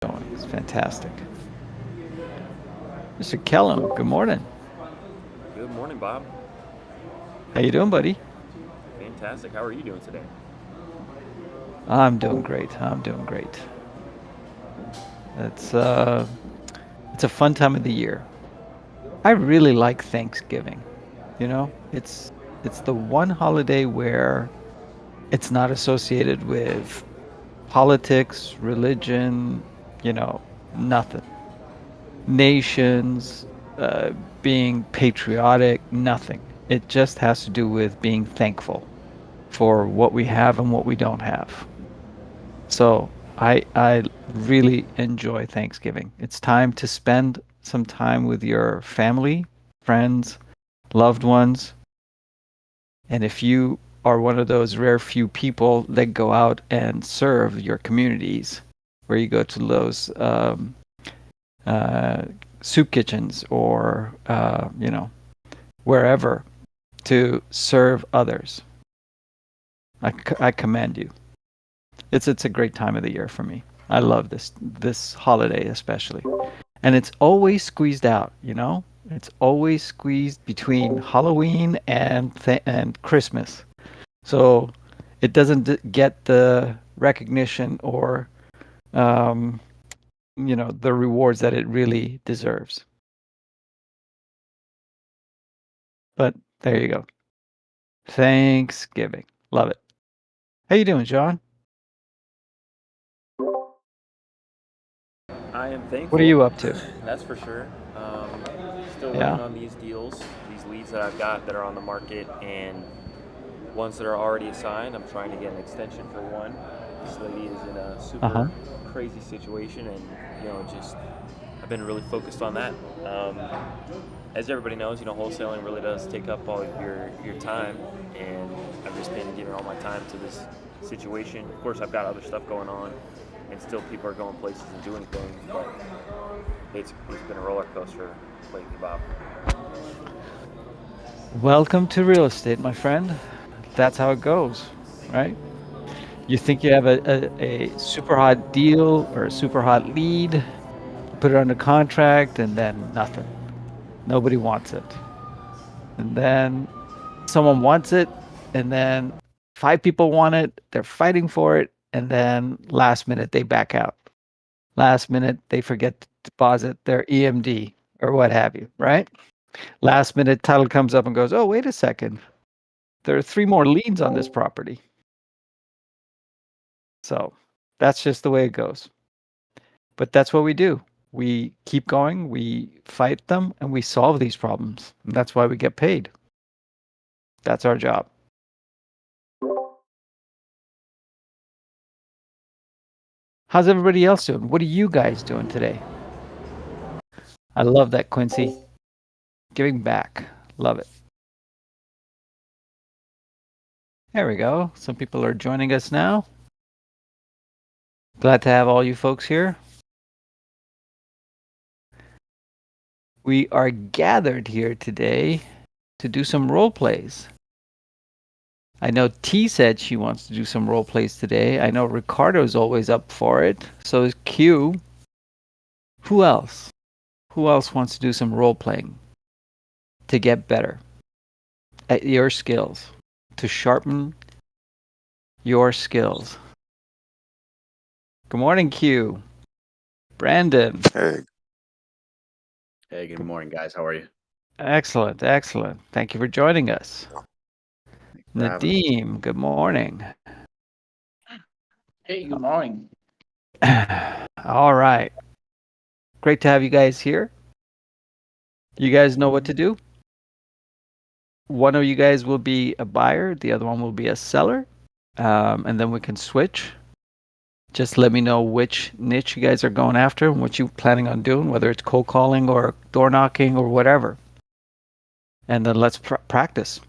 Going. It's fantastic. Mr. Kellum, good morning. Good morning, Bob. How you doing, buddy? Fantastic. How are you doing today? I'm doing great. I'm doing great. It's uh it's a fun time of the year. I really like Thanksgiving. It's the one holiday where it's not associated with politics, religion, you know, nothing. Nations, uh, being patriotic, nothing. It just has to do with being thankful for what we have and what we don't have. So I really enjoy Thanksgiving. It's time to spend some time with your family, friends, loved ones. And if you are one of those rare few people that go out and serve your communities, where you go to those uh, soup kitchens or wherever to serve others, I commend you. It's a great time of the year for me. I love this holiday especially. And it's always squeezed out, you know? It's always squeezed between Halloween and Christmas. So it doesn't get the recognition or um, the rewards that it really deserves. But there you go. Thanksgiving. Love it. How you doing, John? I am What are thankful, you up to? that's for sure. Still working Yeah. on these deals, these leads that I've got that are on the market, and ones that are already assigned. I'm trying to get an extension for one. This lady is in a super Uh-huh. crazy situation, and just I've been really focused on that. As everybody knows, wholesaling really does take up all of your time, and I've just been giving all my time to this situation. Of course, I've got other stuff going on, and still people are going places and doing things, but it's been a roller coaster lately, Bob. Welcome to real estate, my friend. That's how it goes, right? You think you have a super hot deal or a super hot lead, put it under contract, and then nothing. Nobody wants it. And then someone wants it, and then five people want it. They're fighting for it, and then last minute they back out. Last minute they forget to deposit their EMD or what have you, right? Last minute title comes up and goes, "Oh, wait a second. There are three more liens on this property." So that's just the way it goes. But that's what we do. We keep going, we fight them, and we solve these problems. And that's why we get paid. That's our job. How's everybody else doing? What are you guys doing today? I love that, Quincy. Giving back. Love it. There we go. Some people are joining us now. Glad to have all you folks here. We are gathered here today to do some role plays. I know T said she wants to do some role plays today. I know Ricardo's always up for it. So is Q. Who else? Who else wants to do some role playing to get better at your skills, to sharpen your skills? Good morning, Q. Brandon. Hey, Hey, good morning, guys. How are you? Excellent, excellent. Thank you for joining us. Thanks for having me. Nadeem, good morning. Hey, good morning. All right. Great to have you guys here. You guys know what to do. One of you guys will be a buyer, the other one will be a seller, and then we can switch. Just let me know which niche you guys are going after and what you're planning on doing, whether it's cold calling or door knocking or whatever. And then let's practice.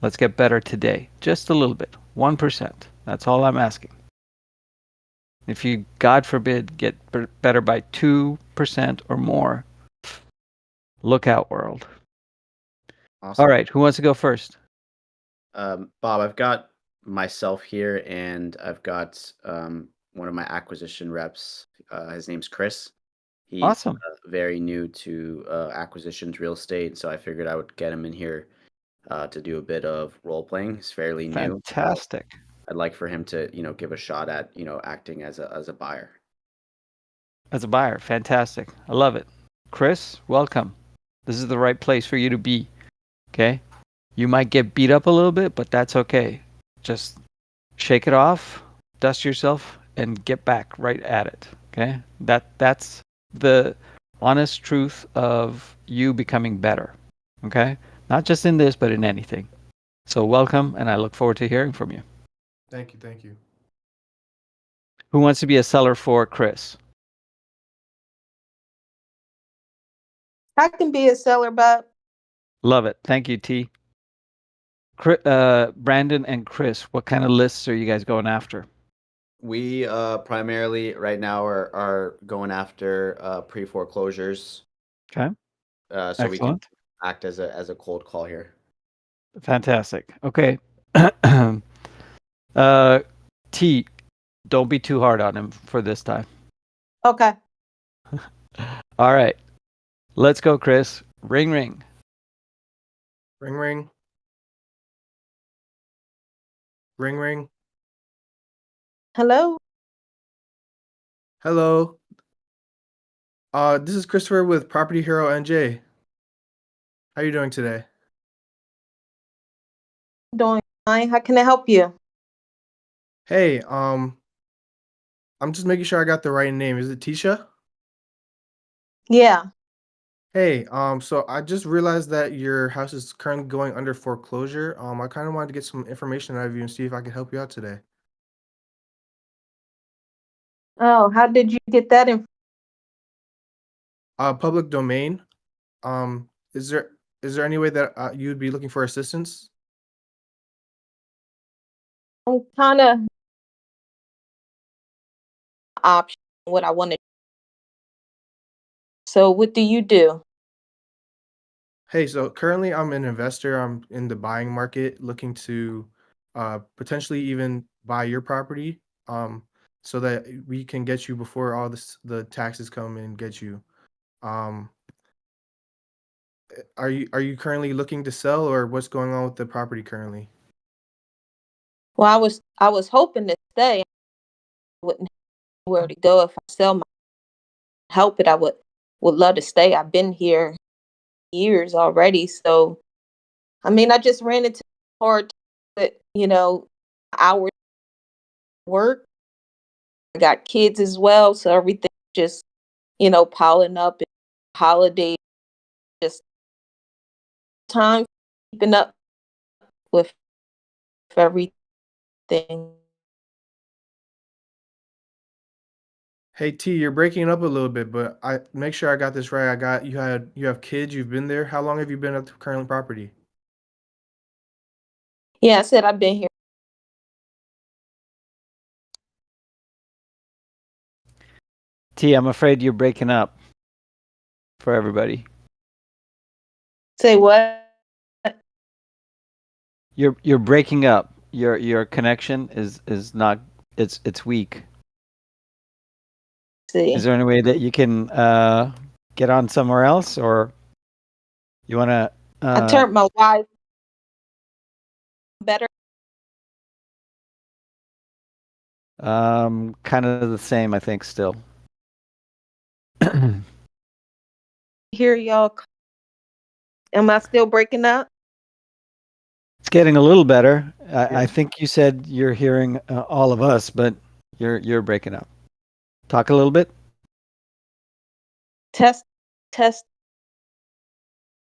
Let's get better today. Just a little bit. 1%. That's all I'm asking. If you, God forbid, get better by 2% or more, look out, world. Awesome. All right. Who wants to go first? Bob, I've got myself here, and I've got one of my acquisition reps. His name's Chris. He's Awesome. very new to acquisitions, real estate, so I figured I would get him in here to do a bit of role playing. He's fairly new. Fantastic. I'd like for him to, give a shot at, acting as a buyer. As a buyer, fantastic. I love it. Chris, welcome. This is the right place for you to be. Okay? You might get beat up a little bit, but that's okay. Just shake it off, dust yourself, and get back right at it. Okay? That's the honest truth of you becoming better. Okay? Not just in this, but in anything. So welcome, and I look forward to hearing from you. Thank you. Thank you. Who wants to be a seller for Chris? I can be a seller, Bob. Love it. Thank you, T. Brandon and Chris, what kind of lists are you guys going after? We primarily right now are going after pre-foreclosures. Okay. So Excellent. we can act as a cold call here. Fantastic. Okay. T, don't be too hard on him for this time. Okay. All right. Let's go, Chris. Ring, ring. Ring, ring. Ring, ring. Hello. Hello. This is Christopher with Property Hero NJ. How you doing today? Doing fine. How can I help you? Hey, I'm just making sure I got the right name. Is it Tisha? Yeah. Hey, so I just realized that your house is currently going under foreclosure. I kind of wanted to get some information out of you and see if I could help you out today. Oh, how did you get that in? Public domain. Is there any way that you'd be looking for assistance? I'm kind of option what I want to. So what do you do? Hey, so currently I'm an investor. I'm in the buying market looking to potentially even buy your property so that we can get you before all the taxes come and get you. Um, are you currently looking to sell, or what's going on with the property currently? Well, I was hoping to stay. I wouldn't know where to go if I sell my help it. I would love to stay. I've been here years already. So I mean, I just ran into hard, hours work. I got kids as well, so everything just piling up. Holiday, just time keeping up with everything. Hey T, you're breaking up a little bit, but I make sure I got this right. I got you have kids, you've been there. How long have you been at the current property? Yeah, I said I've been here. T, I'm afraid you're breaking up for everybody. Say what? You're breaking up. Your connection is not it's weak. See. Is there any way that you can get on somewhere else, or you want to? I turned my wife better. Kind of the same, I think, still. Hear y'all. Am I still breaking up? It's getting a little better. I think you said you're hearing all of us, but you're breaking up. Talk a little bit. Test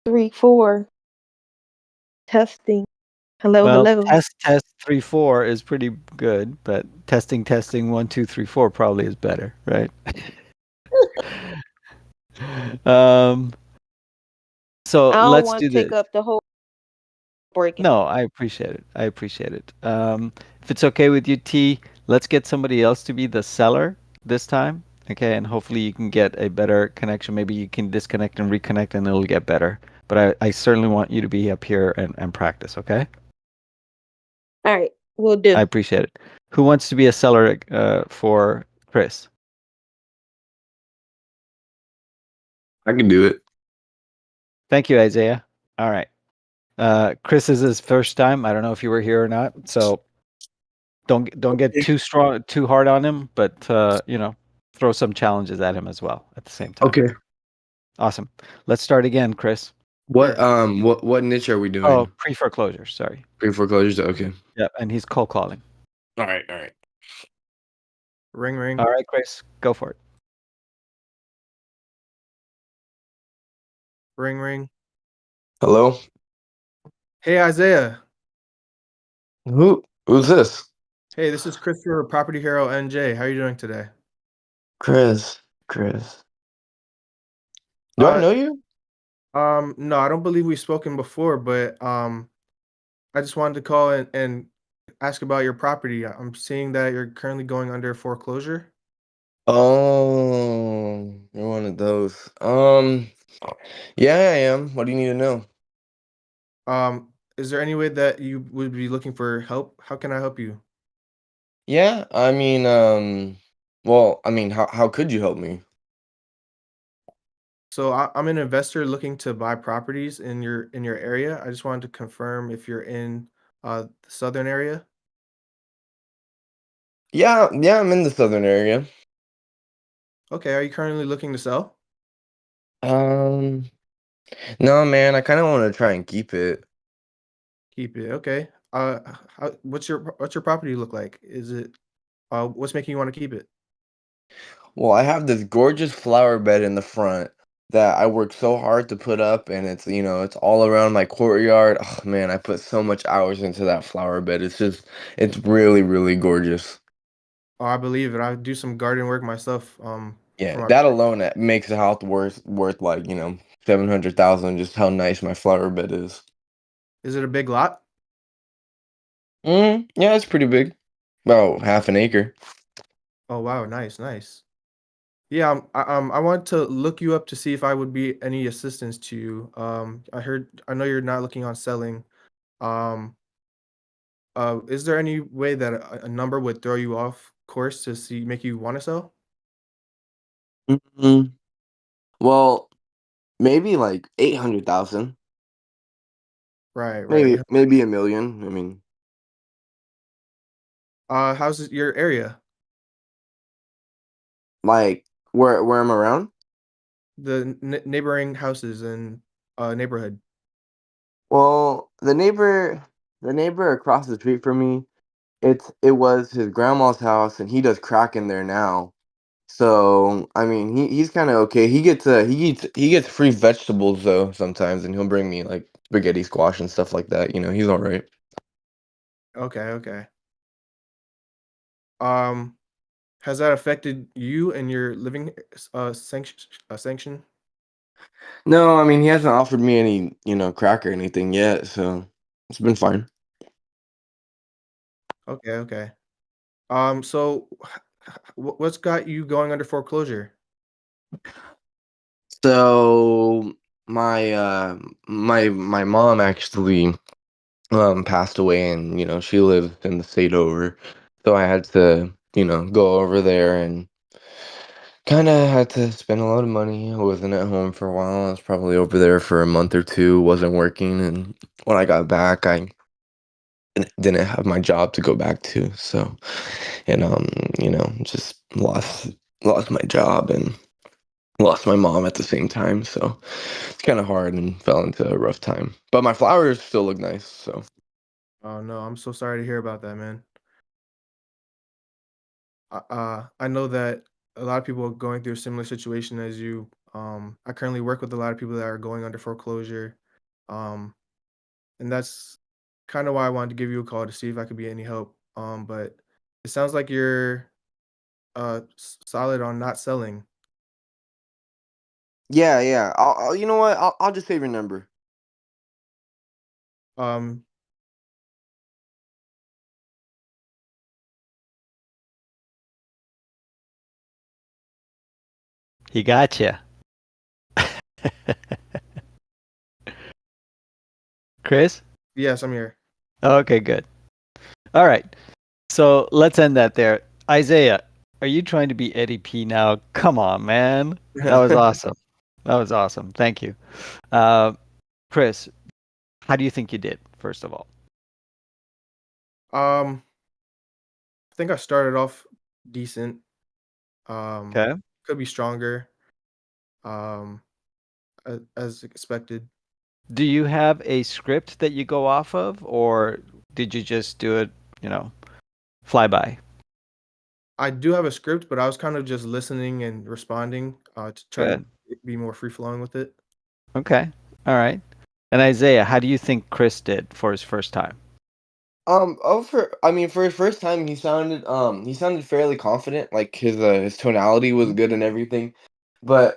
3 4. Testing. Hello, Well, hello. test 3 4 is pretty good, but testing 1 2 3 4 probably is better, right? So I don't let's want do to take this. up the whole breaking. No, I appreciate it. If it's okay with you, T, let's get somebody else to be the seller this time. Okay, and hopefully you can get a better connection. Maybe you can disconnect and reconnect and it'll get better. But I certainly want you to be up here and practice, okay? All right, we'll do. I appreciate it. Who wants to be a seller for Chris? I can do it. Thank you, Isaiah. All right. Chris is his first time. I don't know if you were here or not, so don't get too hard on him, but throw some challenges at him as well at the same time. Okay. Awesome. Let's start again, Chris. What Sure. what niche are we Oh, doing? pre-foreclosure. Sorry. Pre-foreclosures? Okay. Yeah, and he's cold calling. All right, all right. Ring, ring. All right, Chris, go for it. Ring, ring. Hello? Hey, Isaiah. Who's this? Hey, this is Christopher, Property Hero NJ. How are you doing today? Chris. Do I Uh, know you? no, I don't believe we've spoken before, but I just wanted to call and ask about your property. I'm seeing that you're currently going under foreclosure. Oh, you're one of those. Yeah, I am. What do you need to know? Is there any way that you would be looking for help? How can I help you? Yeah, I mean, well, I mean, how could you help me? So I'm an investor looking to buy properties in your area. I just wanted to confirm if you're in the southern area. Yeah, I'm in the southern area. Okay, are you currently looking to sell? Um, no, man, I kind of want to try and keep it. Keep it. Okay. What's your property look like? Is it what's making you want to keep it? Well, I have this gorgeous flower bed in the front that I worked so hard to put up, and it's all around my courtyard. Oh man, I put so much hours into that flower bed. It's really, really gorgeous. Oh, I believe it. I do some garden work myself. For Yeah, my that alone that makes the house worth like, 700,000, just how nice my flower bed is. Is it a big lot? Yeah, it's pretty big. About half an acre. Oh wow, nice, nice. Yeah, I want to look you up to see if I would be any assistance to you. I know you're not looking on selling. Um, is there any way that a number would throw you off course to make you want to sell? Mm, well, maybe like 800,000. Right, right. Maybe a million. I mean, Your area? like where I'm around. The neighboring houses and neighborhood. Well, the neighbor across the street from me, it was his grandma's house, and he does crack in there now. So I mean, he's kind of okay. He gets free vegetables though sometimes, and he'll bring me like spaghetti squash and stuff like that. He's all right. Okay, okay. Um, has that affected you and your living sanction? No, I mean he hasn't offered me any crack or anything yet, so it's been fine. Okay, okay. So what's got you going under foreclosure? So my mom actually passed away, and she lived in the state over, so I had to go over there and kind of had to spend a lot of money. I wasn't at home for a while. I was probably over there for a month or two, wasn't working, and when I got back I didn't have my job to go back to, so and just lost my job and lost my mom at the same time, so it's kind of hard and fell into a rough time, but my flowers still look nice, so. Oh no, I'm so sorry to hear about that, man. I know that a lot of people are going through a similar situation as you. I currently work with a lot of people that are going under foreclosure. Um, and that's kind of why I wanted to give you a call to see if I could be any help. But it sounds like you're solid on not selling. Yeah. You know what? I'll just save your number. Um, He got you. Chris? yes, I'm here. Okay, good. All right. So let's end that there. Isaiah, are you trying to be Eddie P now? Come on, man. That was awesome. That was awesome. Thank you. Uh, Chris, how do you think you did, first of all? Um, I think I started off decent. Um, Okay. could be stronger. Um, as expected. Do you have a script that you go off of, or did you just do it, you know, fly by? I do have a script, but I was kind of just listening and responding to try to Good. be more free flowing with it. Okay. All right. And Isaiah, how do you think Chris did for his first time? I mean, for his first time, he sounded fairly confident. Like his tonality was Mhm. good and everything. But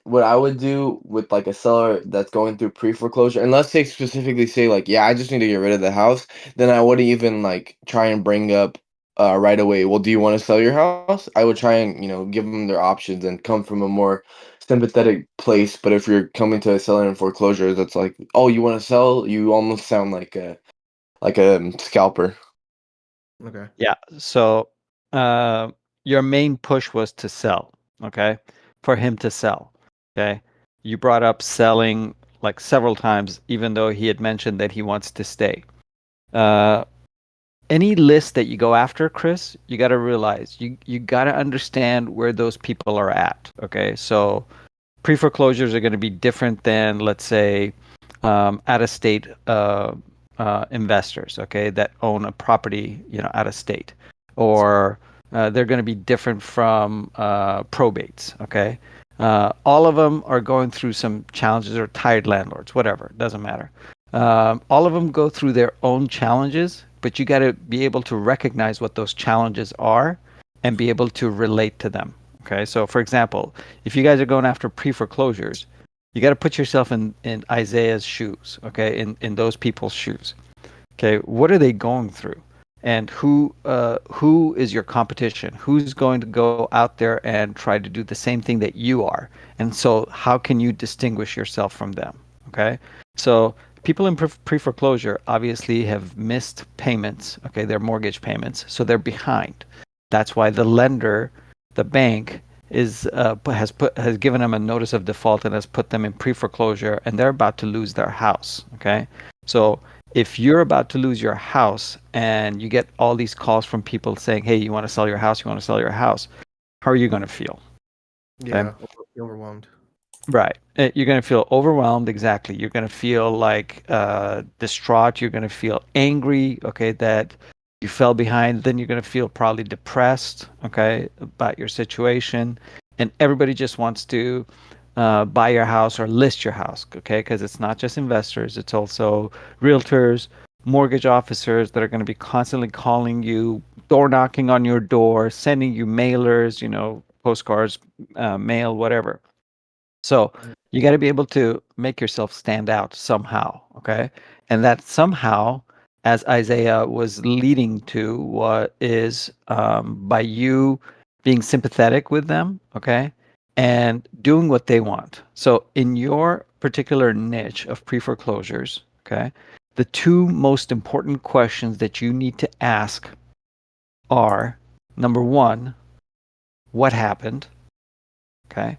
what I would do with like a seller that's going through pre-foreclosure, and let's say specifically say like, yeah, I just need to get rid of the house, then I wouldn't even like try and bring up right away, well, do you want to sell your house? I would try and, give them their options and come from a more sympathetic place. But if you're coming to a seller in foreclosure that's like, oh, you want to sell, you almost sound like a scalper. Okay. Yeah. So, uh, your main push was to sell, okay? For him to sell, okay? You brought up selling like several times, even though he had mentioned that he wants to stay. Uh, any list that you go after, Chris, you got to realize you got to understand where those people are at, okay? So, pre-foreclosures are going to be different than, let's say, out of state investors, okay, that own a property, out of state, or they're going to be different from probates, okay. All of them are going through some challenges, or tired landlords, whatever, it doesn't matter. All of them go through their own challenges, but you got to be able to recognize what those challenges are and be able to relate to them. Okay, so for example, if you guys are going after pre-foreclosures, you got to put yourself in Isaiah's shoes, okay, in those people's shoes. Okay, what are they going through, and who is your competition? Who's going to go out there and try to do the same thing that you are? And so, how can you distinguish yourself from them? Okay, so people in pre-foreclosure obviously have missed payments, okay, their mortgage payments, so they're behind. That's why the lender, the bank, has given them a notice of default and has put them in pre-foreclosure, and they're about to lose their house. Okay, so if you're about to lose your house and you get all these calls from people saying, "Hey, you want to sell your house? You want to sell your house?" How are you going to feel? Okay, Yeah, overwhelmed. right. You're going to feel overwhelmed. Exactly. You're going to feel like distraught. You're going to feel angry. Okay, that you fell behind. Then you're going to feel probably depressed. Okay, about your situation, and everybody just wants to buy your house or list your house. Okay, because it's not just investors; it's also realtors, mortgage officers that are going to be constantly calling you, door knocking on your door, sending you mailers, postcards, mail, whatever. So you got to be able to make yourself stand out somehow, okay? And that somehow, as Isaiah was leading to, what is by you being sympathetic with them, okay, and doing what they want. So in your particular niche of pre-foreclosures, okay, the two most important questions that you need to ask are, number one, what happened? Okay.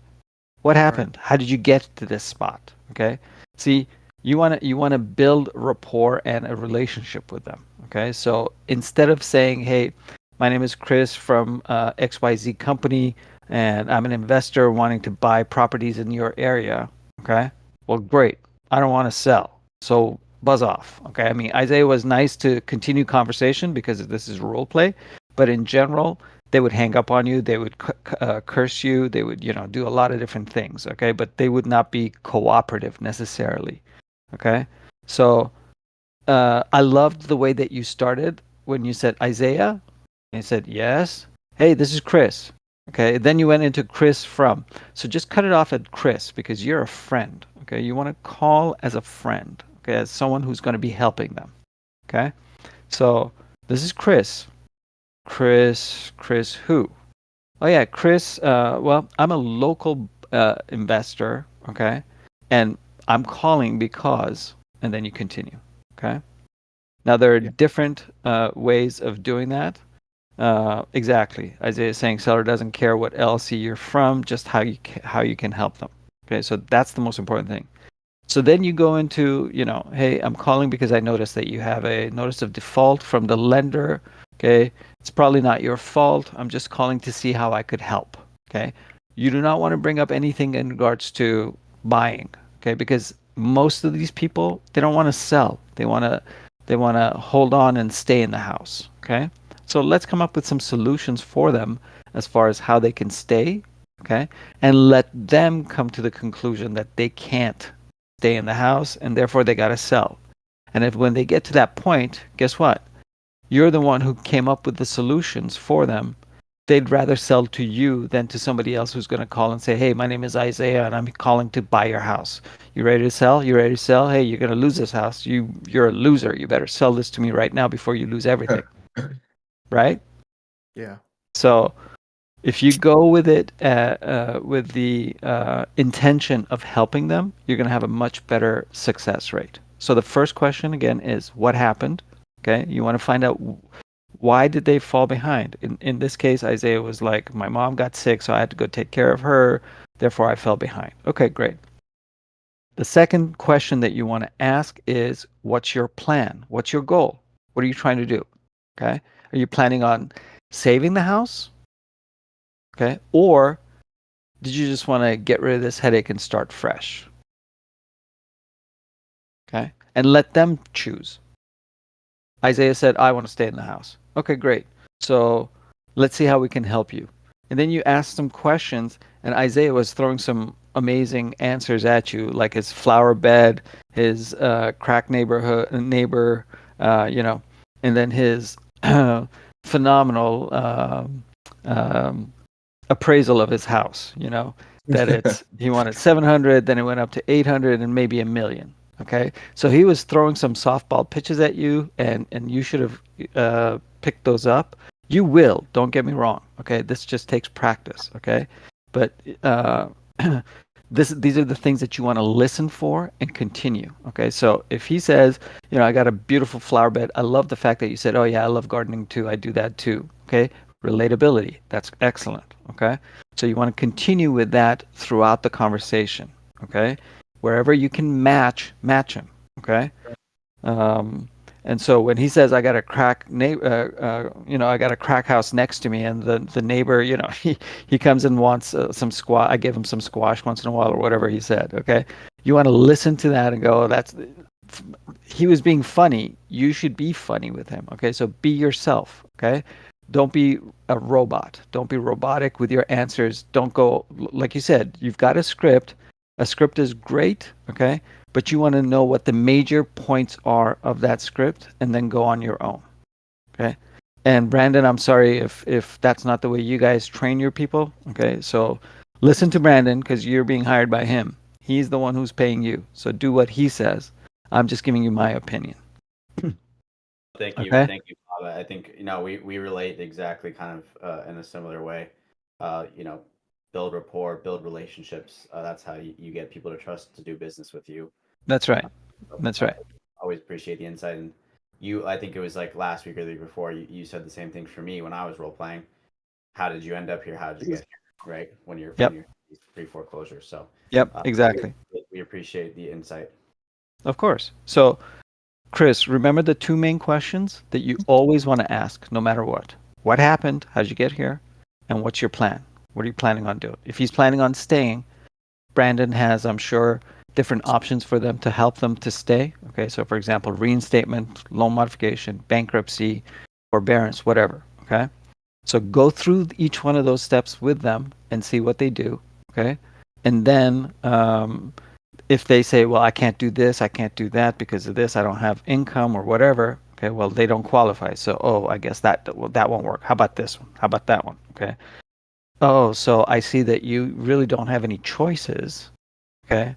What Right. happened? How did you get to this spot? Okay. See, you want to build rapport and a relationship with them. Okay. So instead of saying, "Hey, my name is Chris from XYZ company, and I'm an investor wanting to buy properties in your area." Okay. Well, great. I don't want to sell. So buzz off. Okay. I mean, Isaiah was nice to continue conversation because this is role play, but in general, they would hang up on you, they would curse you, they would, do a lot of different things, okay, but they would not be cooperative necessarily. Okay, so I loved the way that you started when you said Isaiah, and you said yes, hey, this is Chris. Okay, then you went into Chris from, so just cut it off at Chris because you're a friend. Okay, you want to call as a friend, okay, as someone who's going to be helping them. Okay, so this is Chris. Chris who? Oh yeah, Chris. Well, I'm a local investor, okay, and I'm calling because, and then you continue, okay. Now, there are different ways of doing that. Exactly. Isaiah is saying seller doesn't care what LLC you're from, just how you can help them. Okay, so that's the most important thing. So then you go into, hey, I'm calling because I noticed that you have a notice of default from the lender. Okay, it's probably not your fault. I'm just calling to see how I could help. Okay, you do not want to bring up anything in regards to buying. Okay, because most of these people, they don't want to sell. They want to hold on and stay in the house. Okay, so let's come up with some solutions for them as far as how they can stay. Okay, and let them come to the conclusion that they can't stay in the house and therefore they got to sell. And if when they get to that point, guess what? You're the one who came up with the solutions for them. They'd rather sell to you than to somebody else who's going to call and say, hey, my name is Isaiah and I'm calling to buy your house. You ready to sell? You ready to sell? Hey, you're going to lose this house. You're a loser. You better sell this to me right now before you lose everything. Right? Yeah. So if you go with it with the intention of helping them, you're going to have a much better success rate. So the first question again is what happened? Okay, you want to find out why did they fall behind. In this case, Isaiah was like, my mom got sick, so I had to go take care of her. Therefore, I fell behind. Okay, great. The second question that you want to ask is, what's your plan? What's your goal? What are you trying to do? Okay, are you planning on saving the house? Okay, or did you just want to get rid of this headache and start fresh? Okay, and let them choose. Isaiah said, I want to stay in the house. Okay, great. So let's see how we can help you. And then you ask some questions, and Isaiah was throwing some amazing answers at you, like his flower bed, his crack neighbor, and then his phenomenal appraisal of his house, that he wanted 700, then it went up to 800 and maybe $1 million. Okay, so he was throwing some softball pitches at you, and you should have picked those up. You will, don't get me wrong. Okay, this just takes practice. Okay, but these are the things that you want to listen for and continue. Okay, so if he says, I got a beautiful flower bed, I love the fact that you said, oh yeah, I love gardening too, I do that too. Okay, relatability, that's excellent. Okay, so you want to continue with that throughout the conversation. Okay, wherever you can match him. Okay, and so when he says I got a crack I got a crack house next to me, and the neighbor, he comes and wants some squash. I give him some squash once in a while, or whatever he said. Okay, you want to listen to that and go, he was being funny. You should be funny with him. Okay, so be yourself. Okay, don't be a robot. Don't be robotic with your answers. Don't go, like you said, you've got a script. A script is great, okay? But you want to know what the major points are of that script and then go on your own, okay? And Brandon, I'm sorry if that's not the way you guys train your people, okay? So listen to Brandon because you're being hired by him. He's the one who's paying you. So do what he says. I'm just giving you my opinion. Thank you. Okay? Thank you, Baba. I think, we relate exactly kind of in a similar way. Build rapport, build relationships. That's how you get people to trust to do business with you. That's right. So, That's right. always appreciate the insight. And I think it was like last week or the week before, you said the same thing for me when I was role playing. How did you end up here? How did you get here? Right? When you're pre-foreclosure. So, Yep, exactly. we appreciate the insight. Of course. So Chris, remember the two main questions that you always want to ask, no matter what. What happened? How did you get here? And what's your plan? What are you planning on doing? If he's planning on staying, Brandon has, I'm sure, different options for them to help them to stay. Okay, so for example, reinstatement, loan modification, bankruptcy, forbearance, whatever. Okay, so go through each one of those steps with them and see what they do. Okay, and then if they say, well, I can't do this, I can't do that because of this, I don't have income or whatever, okay, well, they don't qualify. So, I guess that won't work. How about this one? How about that one? Okay. Oh, so I see that you really don't have any choices. Okay.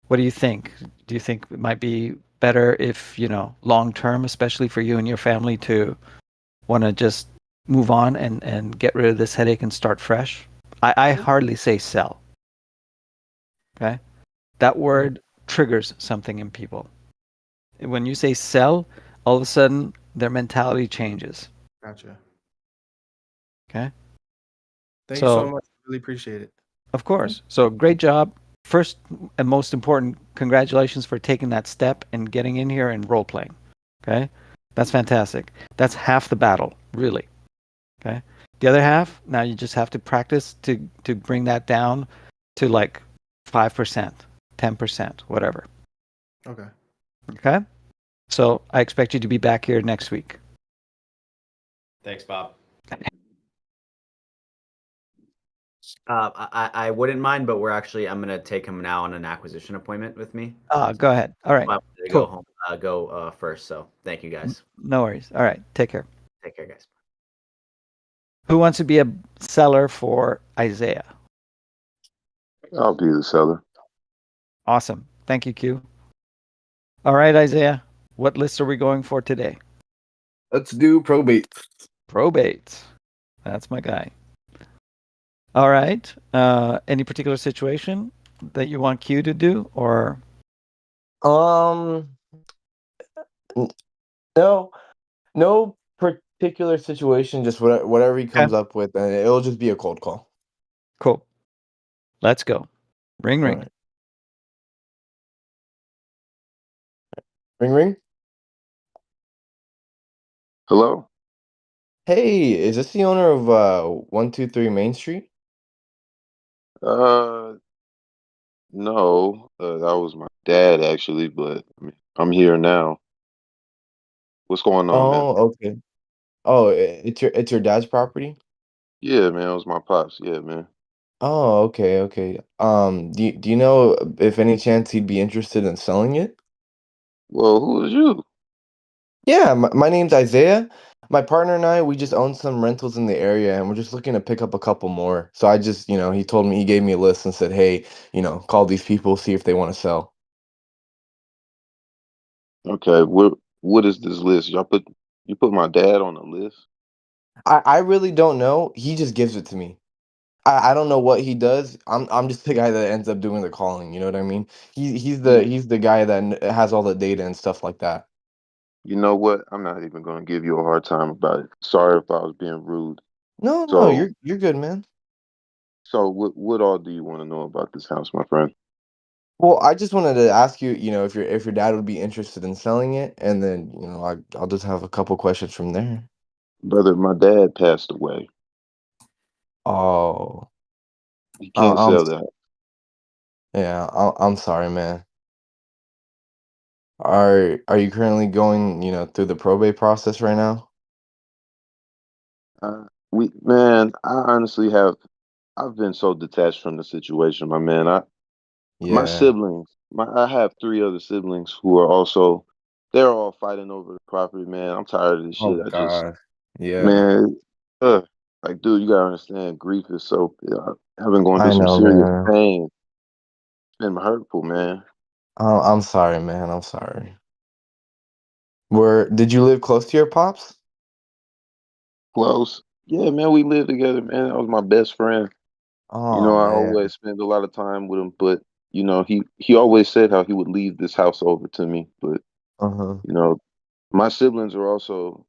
What do you think? Do you think it might be better if, long term, especially for you and your family, to want to just move on and get rid of this headache and start fresh? I hardly say sell. Okay. That word triggers something in people. When you say sell, all of a sudden their mentality changes. Gotcha. Okay. Thank you so So, much. Really appreciate it. of course. So, great job. First and most important, congratulations for taking that step and getting in here and role playing. Okay. That's fantastic. That's half the battle, really. Okay. The other half, now you just have to practice to bring that down to like 5%, 10%, whatever. Okay. Okay. So I expect you to be back here next week. Thanks, Bob. I wouldn't mind, but I'm gonna take him now on an acquisition appointment with me. Go ahead. All right. I wanted to Cool. go home, go first. So thank you guys. No worries. All right. Take care. Take care, guys. Who wants to be a seller for Isaiah? I'll be the seller. Awesome. Thank you, Q. All right, Isaiah. What list are we going for today? Let's do probate. Probate. That's my guy. All right. Any particular situation that you want Q to do, or Um, no, no particular situation. Just whatever he comes up with, and it'll just be a cold call. cool? Let's go. Ring, All ring. right. Ring, ring. Hello? Hey, is this the owner of 123 Main Street? Uh, no, that was my dad actually, but I mean, I'm here now. What's going on, man? Oh, okay. Oh, it's your dad's property? Yeah, man, it was my pops. Yeah, man. Oh, okay, okay. Do you know if any chance he'd be interested in selling it? Well, who is you? Yeah, my name's Isaiah. My partner and I, we just own some rentals in the area, and we're just looking to pick up a couple more. So I just, he told me, he gave me a list and said, hey, call these people, see if they want to sell. Okay, what is this list? You put my dad on the list? I really don't know. He just gives it to me. I don't know what he does. I'm just the guy that ends up doing the calling. You know what I mean? You, He's the guy that has all the data and stuff like that. you know what? I'm not even gonna give you a hard time about it. Sorry if I was being rude. No, no, So, you're good, man. so what all do you want to know about this house, my friend? Well, I just wanted to ask you, if your dad would be interested in selling it, and then I'll just have a couple questions from there. Brother, my dad passed away. Oh, He can't I'm sell that. yeah, I'm sorry, man. Are you currently going, through the probate process right now? I honestly I've been so detached from the situation, my man. My Yeah. siblings, I have three other siblings who are also, they're all fighting over the property, man. I'm tired of this Oh shit. God. Yeah. Man, uh, like, dude, you gotta understand, grief is so. I've been going through I some know, serious man. pain. It's been hurtful, man. I'm sorry, man. I'm sorry. Did you live close to your pops? Close, yeah, man. We lived together, man. That was my best friend. Oh I man. always spend a lot of time with him, but he always said how he would leave this house over to me, but Uh-huh. you know, my siblings are also.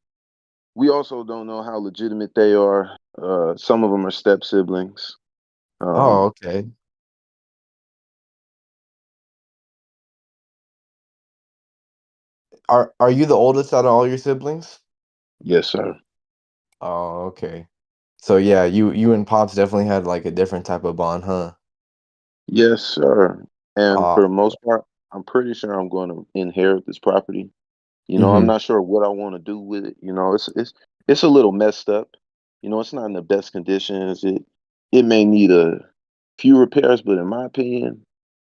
We also don't know how legitimate they are. Some of them are step siblings. Oh, Um, okay. Are you the oldest out of all your siblings? yes, sir. Oh, okay. So yeah, you and pops definitely had like a different type of bond, huh? Yes, sir. And Oh, for the most part, I'm pretty sure I'm going to inherit this property. I'm mm-hmm. not sure what I want to do with it. It's a little messed up. It's not in the best conditions. It may need a few repairs, but in my opinion,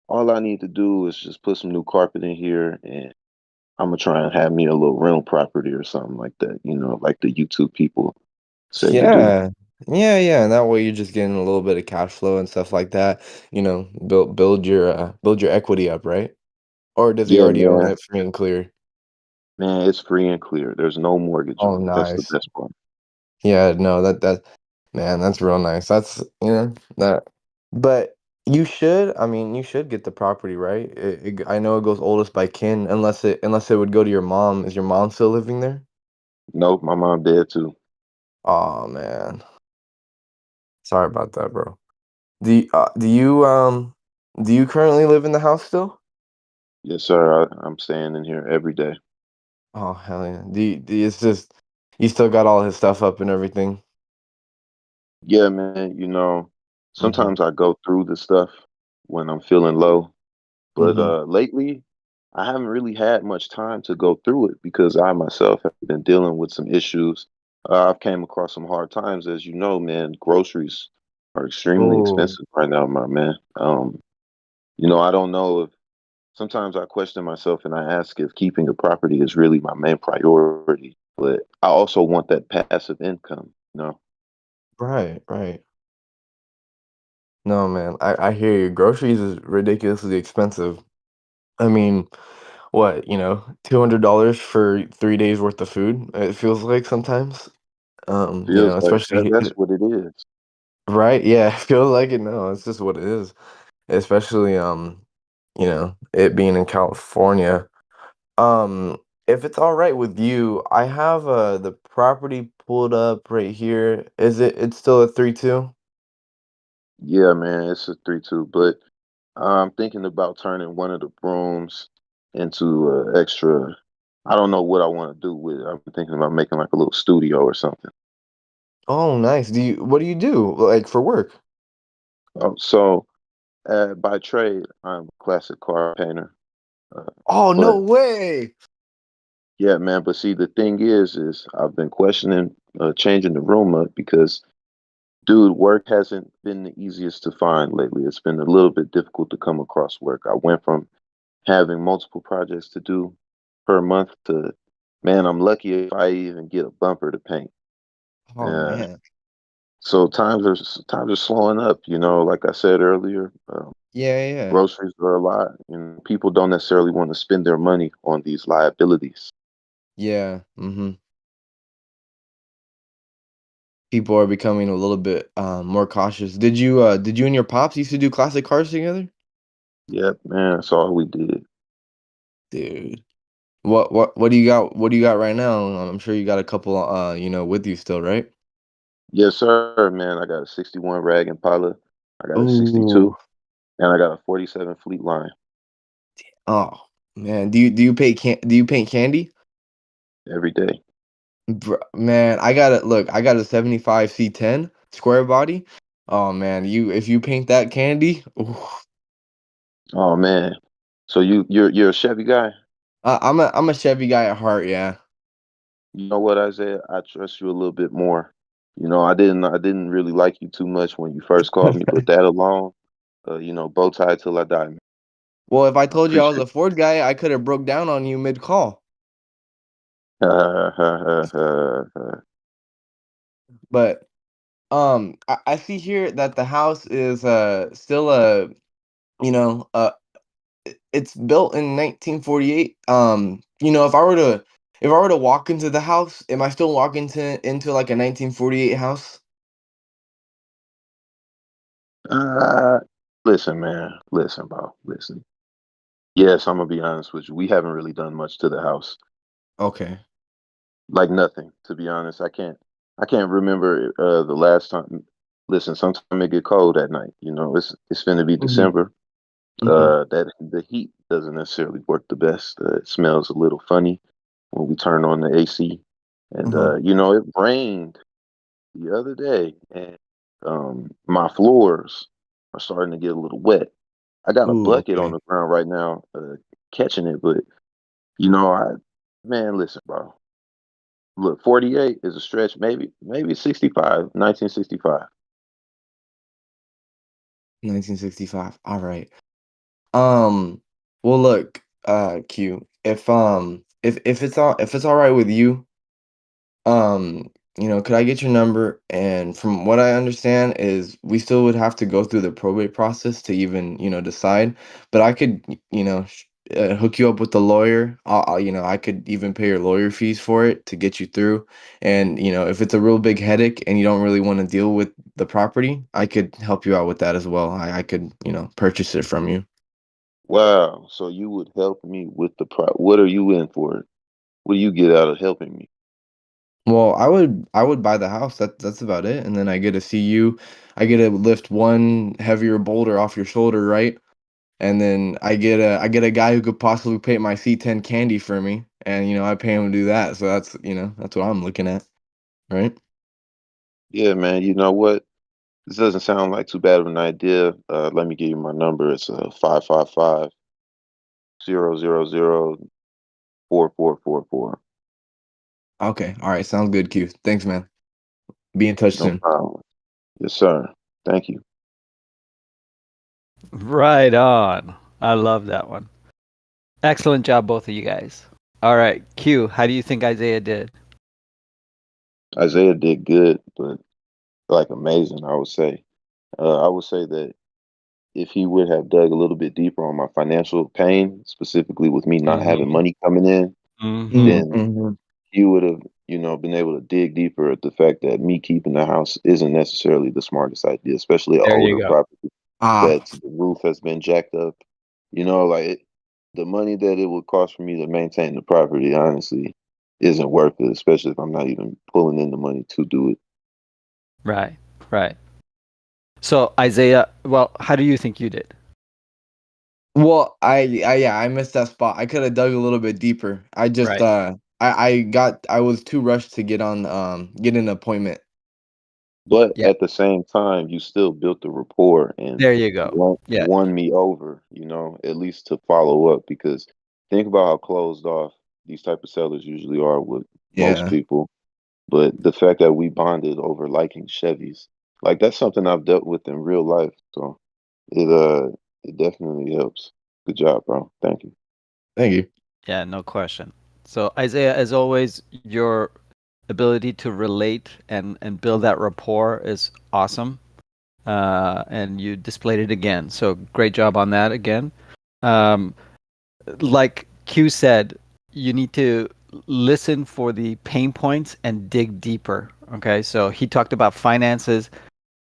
all I need to do is just put some new carpet in here, and I'm gonna try and have me a little rental property or something like that. Like the YouTube people say to do. Yeah. Yeah, yeah, and that way you're just getting a little bit of cash flow and stuff like that. Build your equity up, right? Or does he Yeah, already own man. it free and clear? Man, it's free and clear. There's no mortgage Oh, on it. That's the nice. best part. Yeah, no, man, that's real nice. That's, that. But You should. I mean, you should get the property, right? I know it goes oldest by kin, unless it would go to your mom. Is your mom still living there? Nope, my mom dead too. Oh man, sorry about that, bro. Do you currently live in the house still? Yes, sir. I'm staying in here every day. Oh hell yeah. It's just you still got all his stuff up and everything. Yeah, man. Mhm. Sometimes I go through the stuff when I'm feeling low, but Mhm. lately I haven't really had much time to go through it because I myself have been dealing with some issues. I've came across some hard times, as you know, man. Groceries are extremely Oh, expensive right now, my man. I don't know if sometimes I question myself and I ask if keeping a property is really my main priority, but I also want that passive income. right, right. No, man. I hear you. Groceries is ridiculously expensive. I mean, what, $200 for 3 days worth of food? It feels like sometimes. Feels like Especially that's what it is. right? Yeah, it feels like it. No, it's just what it is. Especially it being in California. Um, if it's all right with you, I have the property pulled up right here. It's still a 3-2? Yeah, man, it's a 3-2, but I'm thinking about turning one of the rooms into extra. I don't know what I want to do with it. I'm thinking about making like a little studio or something. Oh, nice. What do you do like for work? So, by trade, I'm a classic car painter. Uh, Oh, no but way. yeah, man. But see, the thing is I've been questioning changing the room up because, dude, work hasn't been the easiest to find lately. It's been a little bit difficult to come across work. I went from having multiple projects to do per month to, man, I'm lucky if I even get a bumper to paint. Oh Yeah. man. So times are slowing up. Like I said earlier, Yeah, yeah. groceries are a lot. People don't necessarily want to spend their money on these liabilities. Yeah. Mhm. People are becoming a little bit more cautious. Did you and your pops used to do classic cars together? Yep, man, that's all we did. Dude. What do you got right now? I'm sure you got a couple with you still, right? Yes, sir, man. I got a 61 Rag Impala, I got a Ooh. 62, and I got a 47 Fleet Line Oh, man. Do you paint candy? every day. Man, I got a 75 C10 square body. Oh man, if you paint that candy, ooh, Oh man. So you're a Chevy guy? I'm a Chevy guy at heart, yeah. You know what, Isaiah? I trust you a little bit more. I didn't really like you too much when you first called me, but that alone, bow tie till I die, man. Well, if I I told you I was appreciate a Ford guy, I could have broke down on you mid-call. it. But I see here that the house is still it's built in 1948. If I were to walk into the house, am I still walking into like a 1948 house? Uh, Listen, man. Listen, bro. Listen. Yes, I'm gonna be honest with you. We haven't really done much to the house. Okay. Like nothing, to be honest. I can't remember the last time. Listen, sometimes it get cold at night. It's finna be Mhm. December. Mhm. That the heat doesn't necessarily work the best. It smells a little funny when we turn on the AC. And Mhm. it rained the other day, and my floors are starting to get a little wet. I got a Ooh, bucket on okay. the ground right now, catching it, but I man, listen, bro. Look, 48 is a stretch. Maybe 65, 1965. 1965. All right. Um, well, look, Q. If it's all right with you, um, could I get your number? And from what I understand is we still would have to go through the probate process to even, decide. But I could, hook you up with the lawyer. I could even pay your lawyer fees for it to get you through. And if it's a real big headache and you don't really want to deal with the property, I could help you out with that as well. I could purchase it from you. Wow. So you would help me with the what are you in for it? What do you get out of helping me? Well, I would buy the house. That's about it. And then I get to see you. I get to lift one heavier boulder off your shoulder, right? And then I get a guy who could possibly paint my C10 candy for me, and I pay him to do that. So that's what I'm looking at, right? Yeah, man. You know what? This doesn't sound like too bad of an idea. Let me give you my number. It's 555-000-4444. Okay, all right, sounds good, Q. Thanks, man. Be in touch No soon. problem. Yes, sir. Thank you. Right on. I love that one. Excellent job, both of you guys. All right, Q, how do you think Isaiah did? Isaiah did good, but like amazing, I would say. I would say that if he would have dug a little bit deeper on my financial pain, specifically with me not having Mm-hmm. money coming in, Mm-hmm. then Mm-hmm. he would have, been able to dig deeper at the fact that me keeping the house isn't necessarily the smartest idea, especially an There you older go. property Ah, that the roof has been jacked up. The money that it would cost for me to maintain the property, honestly, isn't worth it, especially if I'm not even pulling in the money to do it. Right, right. So Isaiah, well, how do you think you did? well, I missed that spot. I could have dug a little bit deeper. I just Right. I was too rushed to get an appointment. But Yeah. at the same time, you still built the rapport and There you go. Yeah. won me over, at least to follow up. Because think about how closed off these type of sellers usually are with most Yeah. people. But the fact that we bonded over liking Chevys, like that's something I've dealt with in real life. So it definitely helps. Good job, bro. Thank you. Thank you. Yeah, no question. So Isaiah, as always, your ability to relate and build that rapport is awesome. And you displayed it again. So great job on that again. Um, like Q said, you need to listen for the pain points and dig deeper. Okay, so he talked about finances.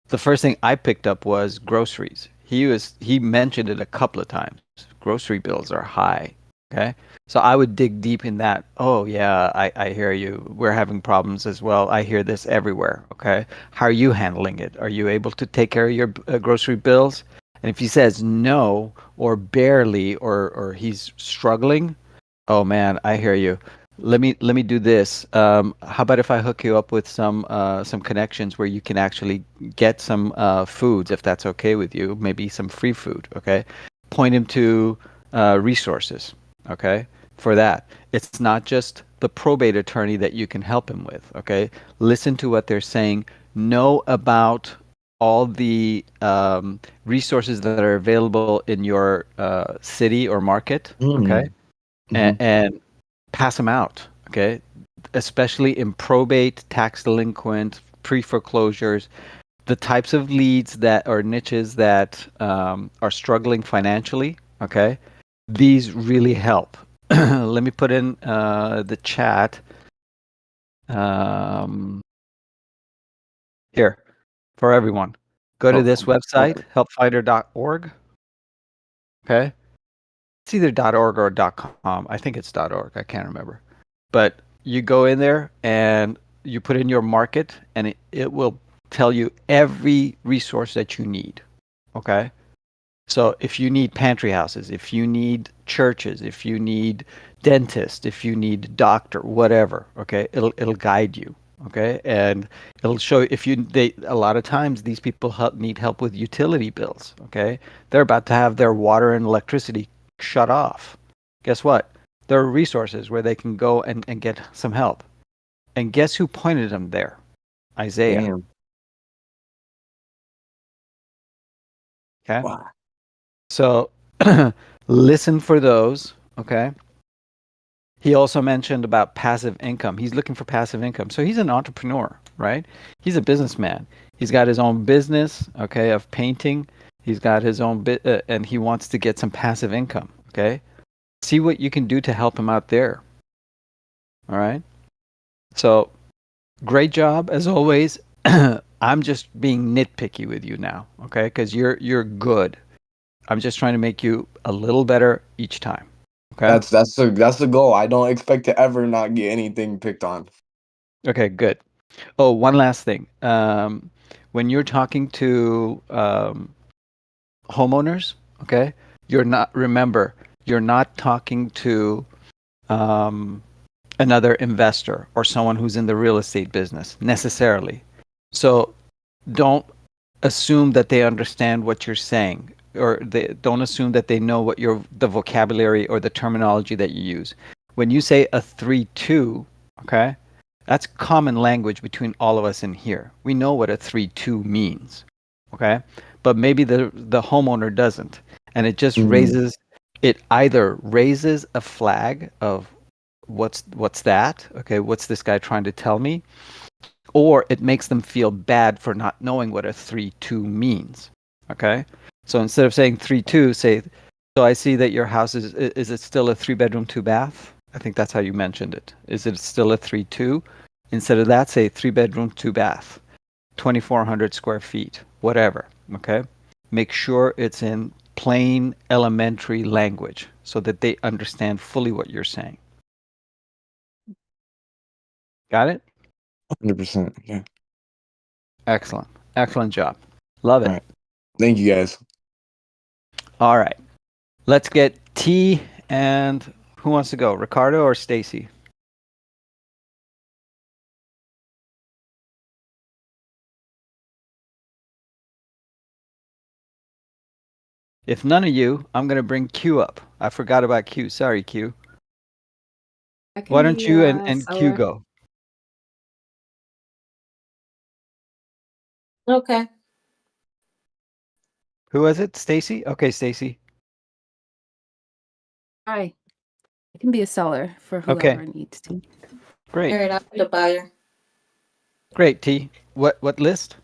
The first thing I picked up was groceries. He mentioned it a couple of times. Grocery bills are high. Okay. So I would dig deep in that. Oh yeah, I hear you. We're having problems as well. I hear this everywhere. Okay. How are you handling it? Are you able to take care of your grocery bills? And if he says no or barely or he's struggling, oh man, I hear you. Let me do this. How about if I hook you up with some connections where you can actually get some foods, if that's okay with you, maybe some free food. Okay, point him to resources. Okay, for that, it's not just the probate attorney that you can help him with. Okay, listen to what they're saying. Know about all the resources that are available in your city or market. Okay, Mm-hmm. and pass them out. Okay, especially in probate, tax delinquent, pre-foreclosures, the types of leads that or niches that are struggling financially. Okay, these really help. Let me put in the chat um, here for everyone. Go to this website, Okay. helpfinder.org. Okay, it's either .org or .com. I think it's .org. I can't remember. But you go in there and you put in your market, and it will tell you every resource that you need. Okay. So if you need pantry houses, if you need churches, if you need dentist, if you need doctor, whatever, okay, it'll guide you. Okay, and it'll show if you they a lot of times these people need help with utility bills. Okay, they're about to have their water and electricity shut off. Guess what? There are resources where they can go and get some help. And guess who pointed them there? Isaiah. Damn. Okay. Wow. So listen for those. Okay. He also mentioned about passive income. He's looking for passive income. So he's an entrepreneur, right? He's a businessman. He's got his own business, okay, of painting. He's got his own and he wants to get some passive income, okay? See what you can do to help him out there. All right. So great job as always. I'm just being nitpicky with you now, okay? Because you're good. I'm just trying to make you a little better each time. Okay. That's the goal. I don't expect to ever not get anything picked on. Okay. Good. Oh, one last thing. When you're talking to homeowners, okay, remember, you're not talking to another investor or someone who's in the real estate business necessarily. So don't assume that they understand what you're saying, or they don't assume that they know what the vocabulary or the terminology that you use. When you say a 3-2, okay, that's common language between all of us in here. We know what a 3-2 means, okay? But maybe the homeowner doesn't, and it just either raises a flag of what's that? Okay, what's this guy trying to tell me? Or it makes them feel bad for not knowing what a 3-2 means. Okay? So instead of saying 3-2, say, so I see that your house is it still a 3-bedroom, 2-bath? I think that's how you mentioned it. Is it still a 3-2? Instead of that, say 3-bedroom, 2-bath, 2,400 square feet, whatever. Okay? Make sure it's in plain elementary language so that they understand fully what you're saying. Got it? 100%. Yeah. Excellent. Excellent job. Love it. All right. Thank you guys. All right. Let's get T, and who wants to go? Ricardo or Stacy? If none of you, I'm going to bring Q up. I forgot about Q. Sorry, Q. Why don't you and Q go? Okay. Who was it? Stacy? Okay, Stacy. Hi. I can be a seller for Okay. whoever needs to. Great. All right, I'll be the buyer. Great, T. What list?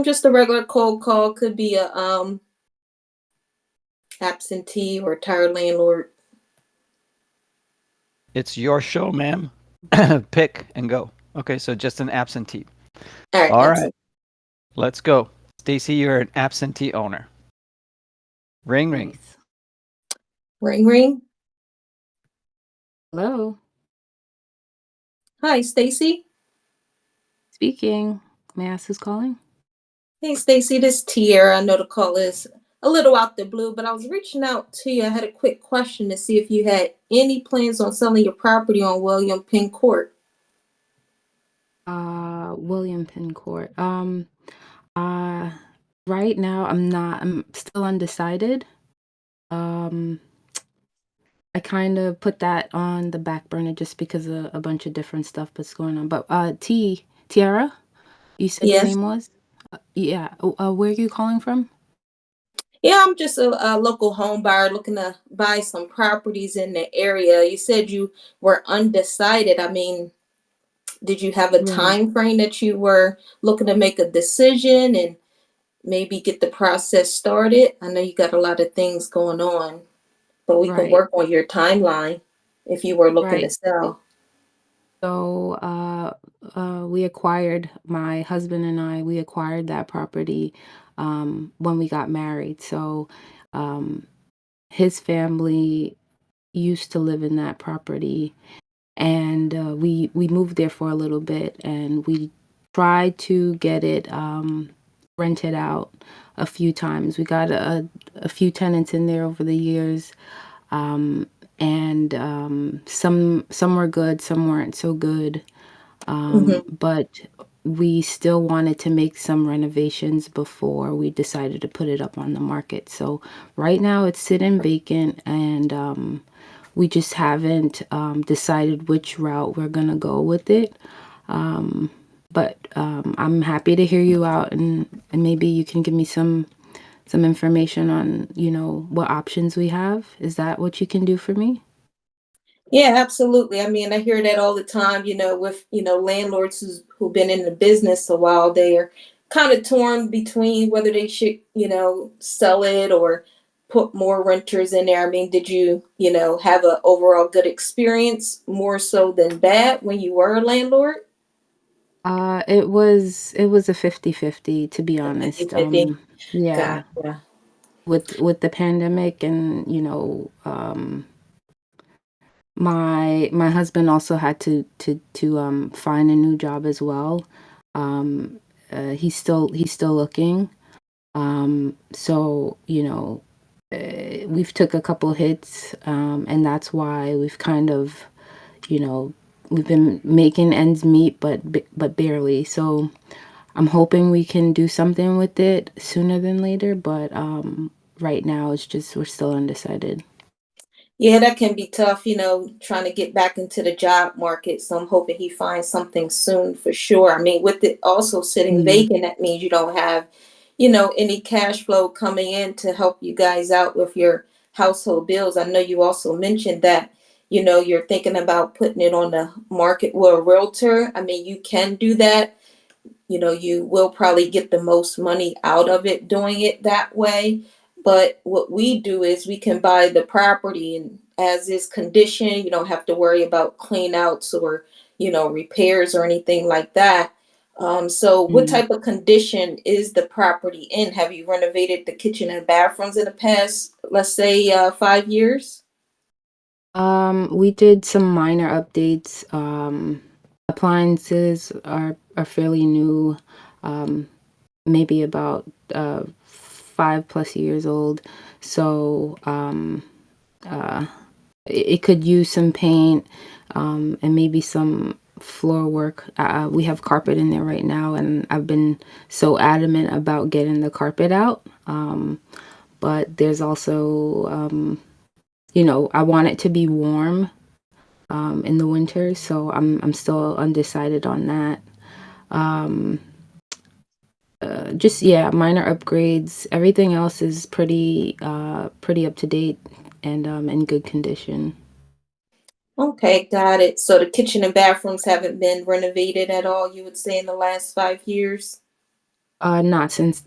Just a regular cold call. Could be a absentee or tired landlord. It's your show, ma'am. Pick and go. Okay, so just an absentee. All right. All right. Let's go. Stacy, you're an absentee owner. Ring, ring. Nice. Ring, ring. Hello. Hi, Stacy. Speaking. May I ask who's calling? Hey, Stacy, this is Tierra. I know the call is a little out the blue, but I was reaching out to you. I had a quick question to see if you had any plans on selling your property on William Penn Court. William Penn Court. Right now I'm still undecided. I kind of put that on the back burner just because of a bunch of different stuff that's going on. But Tiara, you said your Yes. name was? Yeah. Where are you calling from? Yeah, I'm just a local home buyer looking to buy some properties in the area. You said you were undecided. I mean, did you have a Right. time frame that you were looking to make a decision and maybe get the process started? I know you got a lot of things going on, but we can Right. work on your timeline if you were looking to Right. sell. So, my husband and I, we acquired that property when we got married. So, his family used to live in that property, and we moved there for a little bit, and we tried to get it rented out a few times. We got a few tenants in there over the years. And some were good, some weren't so good. But we still wanted to make some renovations before we decided to put it up on the market. So right now it's sitting vacant, and we just haven't decided which route we're gonna go with it. But I'm happy to hear you out, and maybe you can give me some information on, what options we have. Is that what you can do for me? Yeah, absolutely. I mean, I hear that all the time, with, landlords who've been in the business a while. They are kind of torn between whether they should, sell it or put more renters in there? I mean, did you, have an overall good experience more so than bad when you were a landlord? It was a 50-50, to be honest. 50/50. Yeah, Gotcha. with the pandemic and, my husband also had to find a new job as well. Um, he's still looking. So, we've took a couple hits, and that's why we've kind of, you know, we've been making ends meet, but barely. So I'm hoping we can do something with it sooner than later, but right now it's just we're still undecided. Yeah, that can be tough, trying to get back into the job market. So I'm hoping he finds something soon for sure. I mean, with it also sitting Mm. vacant, that means you don't have, any cash flow coming in to help you guys out with your household bills. I know you also mentioned that, you're thinking about putting it on the market with a realtor. I mean, you can do that. You will probably get the most money out of it doing it that way. But what we do is we can buy the property and as is condition. You don't have to worry about clean outs or, repairs or anything like that. So what Mm. type of condition is the property in? Have you renovated the kitchen and bathrooms in the past, let's say, 5 years? We did some minor updates. Appliances are fairly new, um, maybe about 5+ years old. So uh, it could use some paint, and maybe some floor work. We have carpet in there right now, and I've been so adamant about getting the carpet out. But there's also, I want it to be warm in the winter, so I'm still undecided on that. Um, just yeah, minor upgrades. Everything else is pretty up to date and in good condition. Okay, got it. So the kitchen and bathrooms haven't been renovated at all, you would say, in the last 5 years? Not since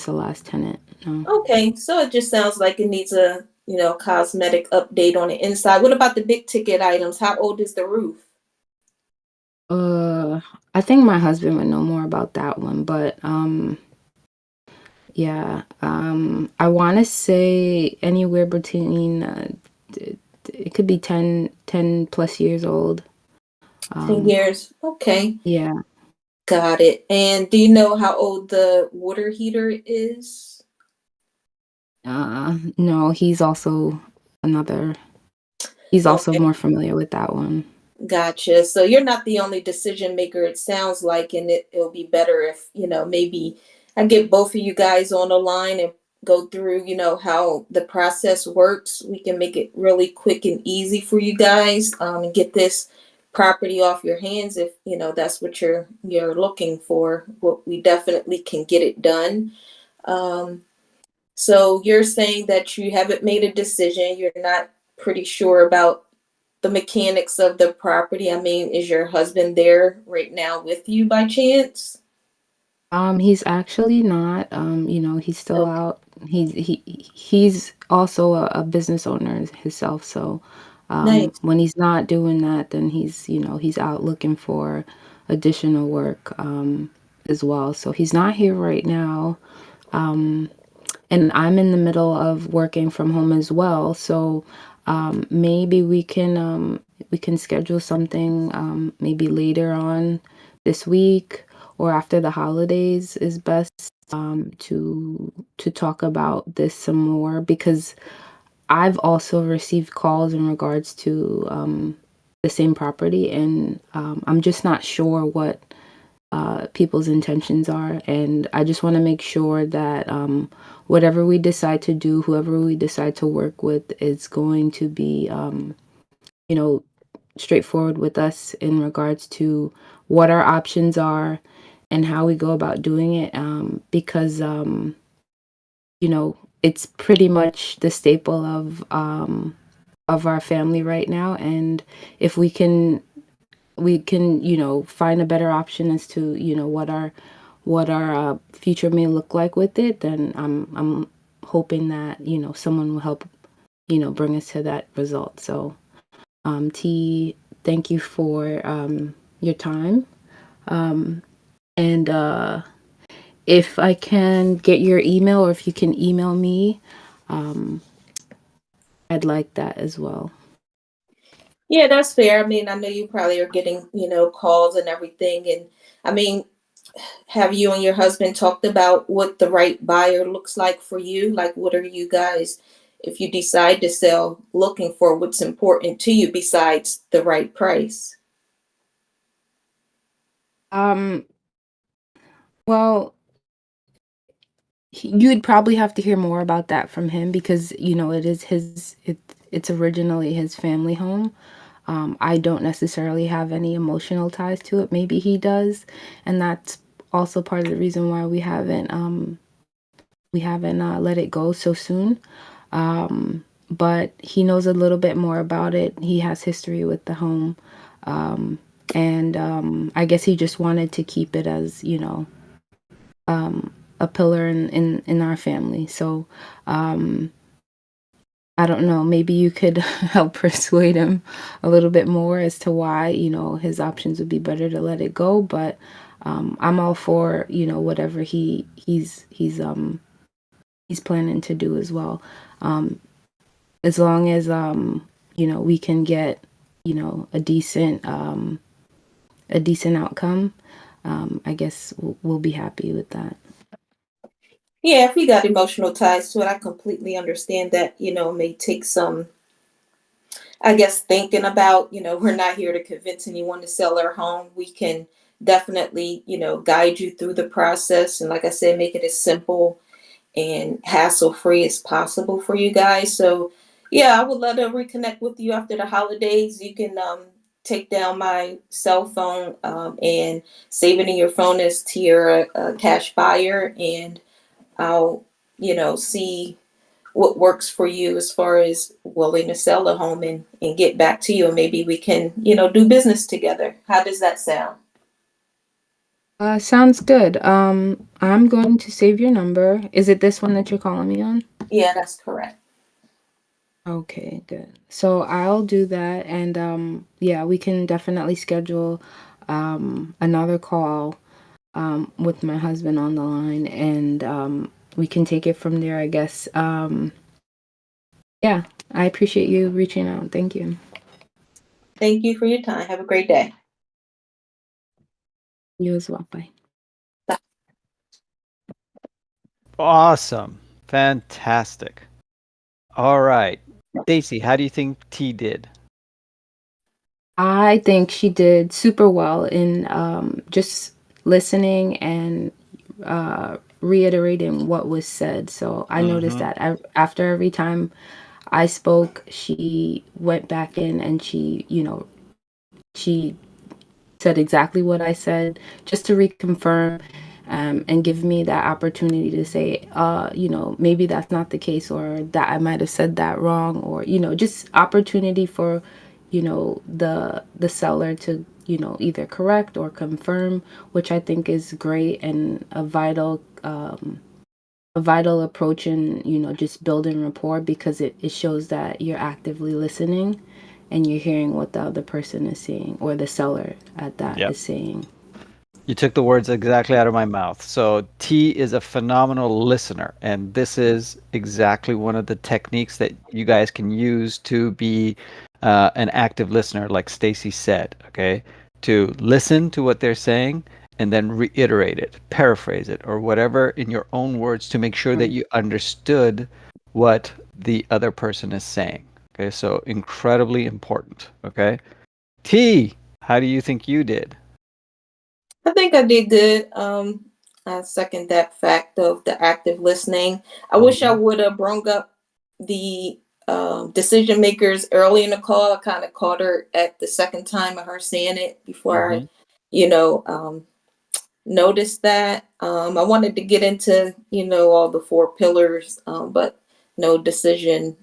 the last tenant. No. Okay, so it just sounds like it needs a, cosmetic update on the inside. What about the big ticket items? How old is the roof? Uh, I think my husband would know more about that one, but yeah, I want to say anywhere between it could be 10+ years old. 10 Um, years. Okay, yeah. got it. And do you know how old the water heater is? No, another. He's also Okay. more familiar with that one. Gotcha. So you're not the only decision maker, it sounds like, and it'll be better if, maybe I get both of you guys on the line and go through, how the process works. We can make it really quick and easy for you guys, and get this property off your hands if, that's what you're looking for. What we definitely can get it done. Um, so you're saying that you haven't made a decision, you're not pretty sure about the mechanics of the property. I mean, is your husband there right now with you by chance? He's actually not. He's still Okay, out. He's also a business owner himself. So, nice. when he's not doing that, then he's out looking for additional work, as well. So he's not here right now. Um, and I'm in the middle of working from home as well. So, maybe we can schedule something, maybe later on this week or after the holidays is best, to talk about this some more, because I've also received calls in regards to the same property, and I'm just not sure what people's intentions are. And I just want to make sure that whatever we decide to do, whoever we decide to work with, is going to be, you know, straightforward with us in regards to what our options are and how we go about doing it. Because, it's pretty much the staple of our family right now. And if we can find a better option as to what our future may look like with it, then hoping that, someone will help, bring us to that result. So, T, thank you for your time. And if I can get your email, or if you can email me, I'd like that as well. Yeah, that's fair. I mean, I know you probably are getting, calls and everything. And I mean, have you and your husband talked about what the right buyer looks like for you? Like, what are you guys, if you decide to sell, looking for? What's important to you besides the right price? Well, you'd probably have to hear more about that from him, because it is it's originally his family home. I don't necessarily have any emotional ties to it. Maybe he does, and that's also part of the reason why we haven't let it go so soon. But he knows a little bit more about it. He has history with the home, and I guess he just wanted to keep it as a pillar in our family. So I don't know, maybe you could help persuade him a little bit more as to why, his options would be better to let it go. But I'm all for, whatever he's planning to do as well. As long as we can get, a decent outcome, I guess we'll be happy with that. Yeah, if you got emotional ties to it, I completely understand that, it may take some, I guess, thinking about. We're not here to convince anyone to sell their home. We can definitely, guide you through the process. And like I said, make it as simple and hassle-free as possible for you guys. So yeah, I would love to reconnect with you after the holidays. You can take down my cell phone and save it in your phone as Tierra Cash Buyer, and I'll, see what works for you as far as willing to sell the home, and get back to you, and maybe we can, do business together. How does that sound? Sounds good. I'm going to save your number. Is it this one that you're calling me on? Yeah, that's correct. Okay, good. So I'll do that, and yeah, we can definitely schedule another call with my husband on the line, and we can take it from there, I guess. Yeah, I appreciate you reaching out. Thank you. Thank you for your time. Have a great day. You as well. Bye. Awesome. Fantastic. All right. Stacy, how do you think T did? I think she did super well in just listening and reiterating what was said. So I noticed that after every time I spoke, she went back in and she said exactly what I said, just to reconfirm, and give me that opportunity to say, maybe that's not the case, or that I might have said that wrong, or, just opportunity for, the seller to, either correct or confirm, which I think is great, and a vital approach in, just building rapport, because it shows that you're actively listening and you're hearing what the other person is saying, or the seller at that is saying. You took the words exactly out of my mouth. So T is a phenomenal listener, and this is exactly one of the techniques that you guys can use to be an active listener, like Stacy said. Okay, to listen to what they're saying and then reiterate it, paraphrase it, or whatever in your own words to make sure that you understood what the other person is saying. Okay, so incredibly important. Okay, T, how do you think you did? I think I did good. I second that fact of the active listening. I wish I would have brought up the decision makers early in the call. I kind of caught her at the second time of her saying it before I, noticed that. I wanted to get into, all the four pillars, but no decision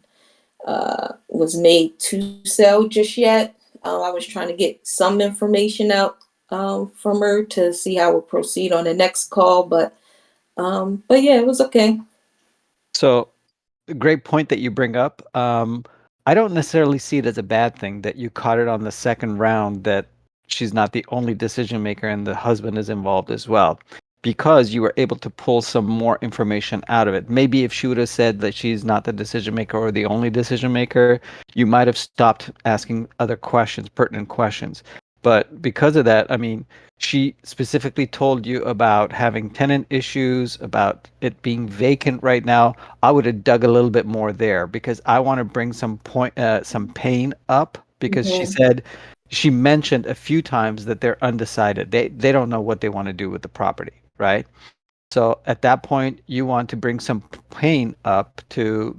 was made to sell just yet. I was trying to get some information out from her to see how we'll proceed on the next call, but yeah, it was okay. So, great point that you bring up. I don't necessarily see it as a bad thing that you caught it on the second round that she's not the only decision maker and the husband is involved as well, because you were able to pull some more information out of it. Maybe if she would have said that she's not the decision maker or the only decision maker, you might have stopped asking other questions, pertinent questions. But because of that, I mean, she specifically told you about having tenant issues, about it being vacant right now. I would have dug a little bit more there because I want to bring some pain up, because she said, she mentioned a few times that they're undecided. They don't know what they want to do with the property, right? So at that point, you want to bring some pain up to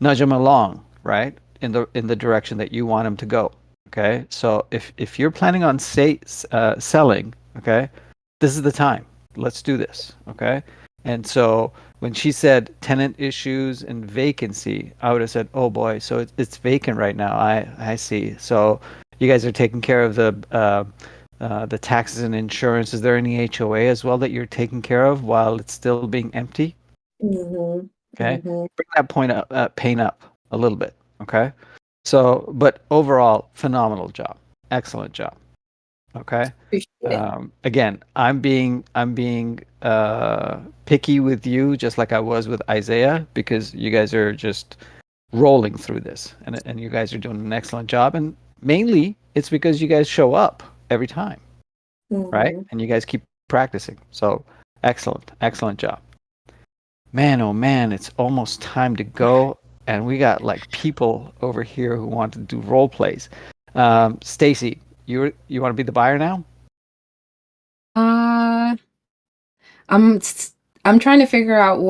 nudge them along, right, in the direction that you want them to go. Okay, so if you're planning on selling, okay, this is the time. Let's do this. Okay, and so when she said tenant issues and vacancy, I would have said, oh boy, so it's vacant right now. I see. So you guys are taking care of the taxes and insurance. Is there any HOA as well that you're taking care of while it's still being empty? Mm-hmm. Okay, Mm-hmm. bring that point up, pain up a little bit. Okay, so but overall, phenomenal job, excellent job. Okay. Appreciate it. Again, I'm being picky with you, just like I was with Isaiah, because you guys are just rolling through this, and you guys are doing an excellent job. And mainly, it's because you guys show up every time, right? Mm-hmm. And you guys keep practicing. So excellent, excellent job. Man, oh man, it's almost time to go, and we got like people over here who want to do role plays. Stacy, you want to be the buyer now? Uh, I'm s- I'm trying to figure out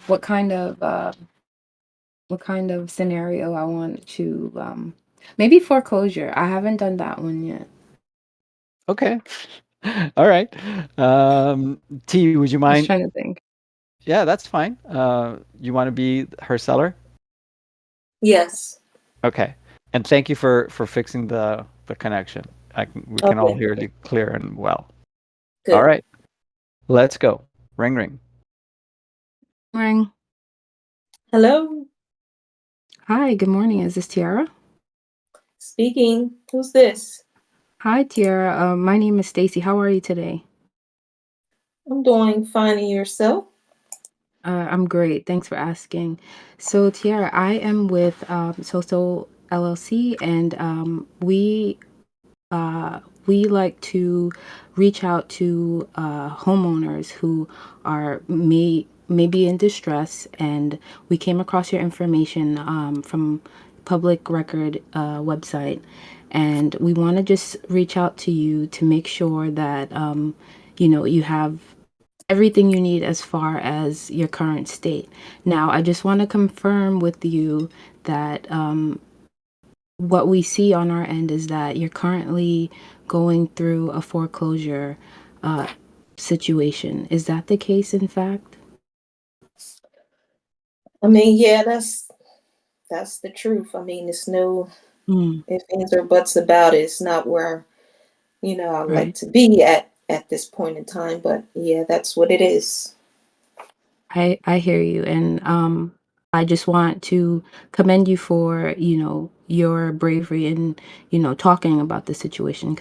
what kind of scenario I want to maybe foreclosure. I haven't done that one yet. Okay. All right. T, would you I was mind? trying to think. Yeah, that's fine. You want to be her seller? Yes. Okay. And thank you for fixing the connection. We can all Okay. hear you clear and well. All Good. right. Let's go. Ring ring. Ring. Hello. Hi, good morning. Is this Tiara? Speaking. Who's this? Hi, Tiara. My name is Stacy. How are you today? I'm doing fine, and yourself? I'm great. Thanks for asking. So, Tiara, I am with Soso LLC, and we like to reach out to homeowners who are maybe in distress, and we came across your information from public record website, and we want to just reach out to you to make sure that you have everything you need as far as your current state. Now, I just want to confirm with you that what we see on our end is that you're currently going through a foreclosure uh, situation. Is that the case, in fact? I mean, yeah, that's the truth. I mean, it's no Mm, if, ands, or buts about it. It's not where, I'd like right. to be at this point in time, but yeah, that's what it is. I hear you, and I just want to commend you for your bravery in talking about the situation,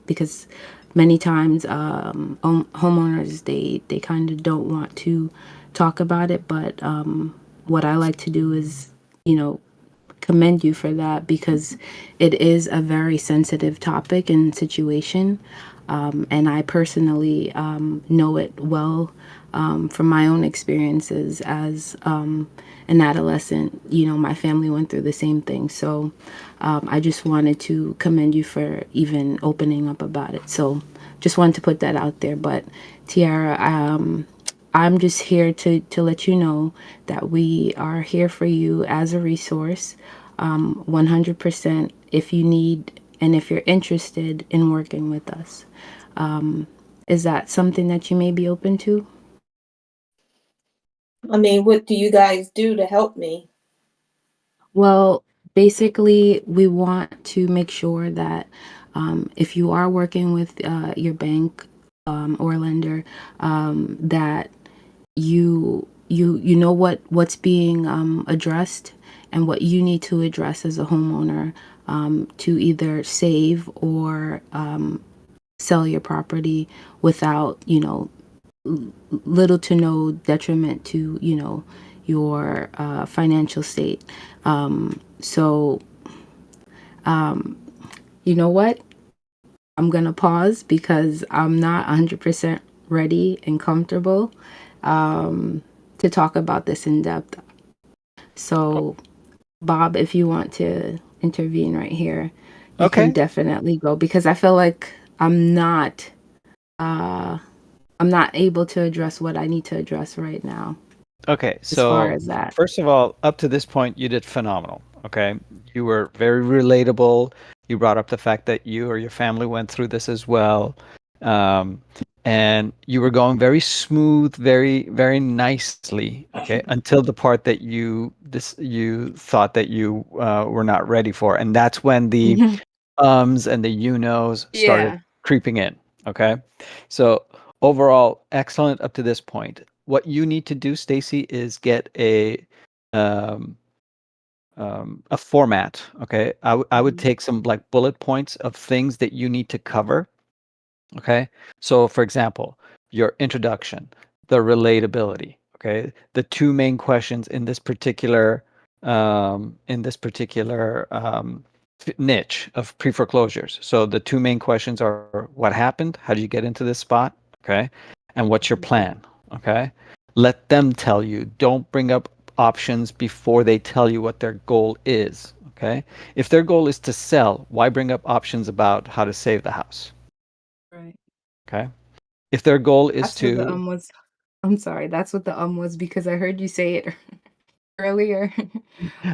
because many times homeowners they kind of don't want to talk about it, but what I like to do is you know commend you for that, because it is a very sensitive topic and situation. And I personally know it well from my own experiences as an adolescent. My family went through the same thing. So I just wanted to commend you for even opening up about it. So just wanted to put that out there. But Tiara, I'm just here to let you know that we are here for you as a resource, 100% if you need and if you're interested in working with us. Is that something that you may be open to? I mean, what do you guys do to help me? Well, basically, we want to make sure that if you are working with your bank or lender, that you you know what's being addressed and what you need to address as a homeowner to either save or sell your property without, little to no detriment to, your financial state. So, you know what? I'm going to pause because I'm not 100% ready and comfortable to talk about this in depth. So, Bob, if you want to intervene right here, you can Okay. definitely go because I feel like I'm not able to address what I need to address right now Okay. as far So as that. first of all, up to this point, you did phenomenal. Okay. You were very relatable. You brought up the fact that you or your family went through this as well. Um, and you were going very smooth, very, very nicely. Okay. Until the part that you thought that you were not ready for. And that's when the ums and the you knows started Yeah. creeping in. Okay. So overall, excellent up to this point. What you need to do, Stacy, is get um, a format. Okay. I would take some like bullet points of things that you need to cover. Okay. So for example, your introduction, the relatability. Okay. The two main questions in this particular niche of pre-foreclosures. So the two main questions are what happened? How did you get into this spot? Okay. And what's your plan? Okay. Let them tell you. Don't bring up options before they tell you what their goal is. Okay. If their goal is to sell, why bring up options about how to save the house? Right. Okay. If their goal is That's what the to, was. I'm sorry. That's what the was because I heard you say it earlier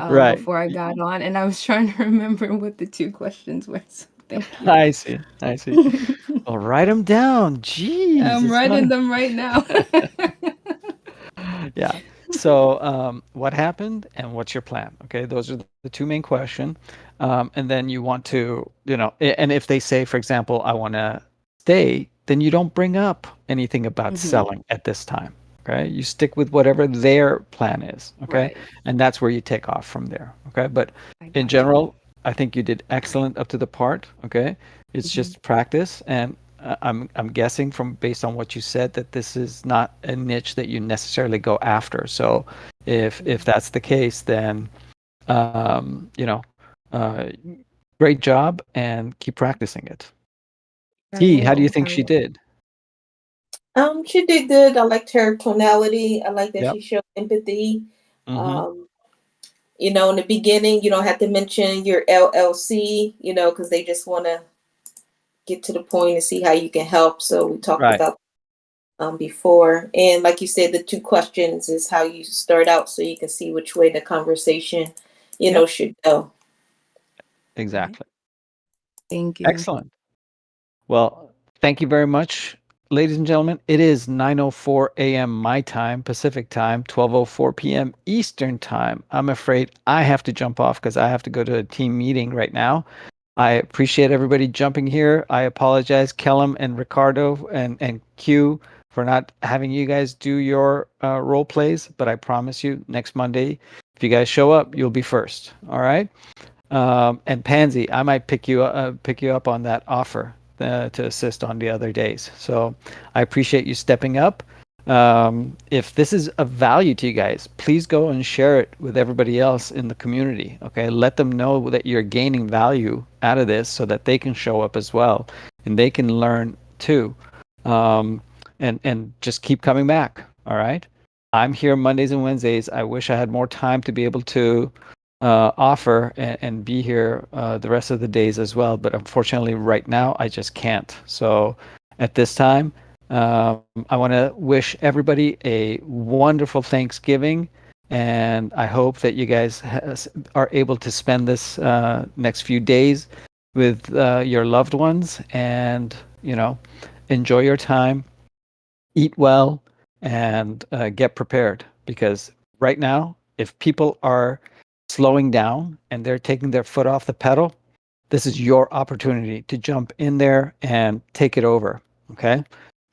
right. before I got on, and I was trying to remember what the two questions were. So thank you. I see. I see. Well, write them down. Jeez, I'm it's not. writing them right now. Yeah. So, what happened and what's your plan? Okay, those are the two main questions. And then you want to, and if they say, for example, I want to stay, then you don't bring up anything about Mhm. selling at this time. Okay, you stick with whatever their plan is. Okay, Right. and that's where you take off from there. Okay, but I in got you. general, I think you did excellent up to the part. Okay, it's Mhm. just practice, and I'm guessing from based on what you said that this is not a niche that you necessarily go after. So if that's the case, then um, you know, uh, great job and keep practicing it. I T, how do you will. think I she will. did? She did good. I liked her tonality. I like that Yep. she showed empathy. Mm-hmm. Um, in the beginning, you don't have to mention your LLC, because they just want to get to the point and see how you can help. So we talked Right. about before, and like you said, the two questions is how you start out, so you can see which way the conversation, Yep. should go. Right. Exactly. Thank you. Excellent. Well, thank you very much, ladies and gentlemen. It is 9:04 a.m. my time, Pacific time, 12:04 p.m. Eastern time. I'm afraid I have to jump off because I have to go to a team meeting right now. I appreciate everybody jumping here. I apologize, Kellum and Ricardo and Q, for not having you guys do your role plays, but I promise you next Monday, if you guys show up, you'll be first. All right. And Pansy, I might pick you up on that offer to assist on the other days. So I appreciate you stepping up. If this is of value to you guys, please go and share it with everybody else in the community. Okay, let them know that you're gaining value out of this, so that they can show up as well and they can learn too. And just keep coming back. All right. I'm here Mondays and Wednesdays. I wish I had more time to be able to offer and be here the rest of the days as well. But unfortunately, right now, I just can't. So at this time, I want to wish everybody a wonderful Thanksgiving. And I hope that you guys are able to spend this next few days with your loved ones and, enjoy your time, eat well, and get prepared, because right now, if people are slowing down and they're taking their foot off the pedal, this is your opportunity to jump in there and take it over. Okay.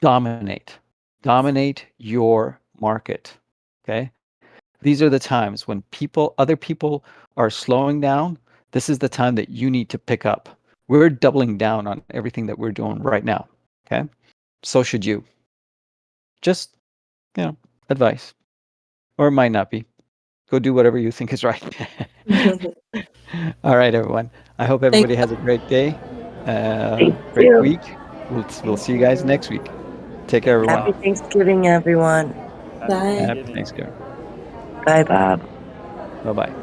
Dominate your market. Okay. These are the times when other people are slowing down. This is the time that you need to pick up. We're doubling down on everything that we're doing right now. Okay. So should you. Just, advice. Or it might not be. Go do whatever you think is right. All right, everyone. I hope everybody has a great day, great you. week. We'll see you guys next week. Take care, everyone. Happy Thanksgiving, everyone. Happy Bye. Happy Thanksgiving. Thanksgiving. Bye, Bob. Bye-bye.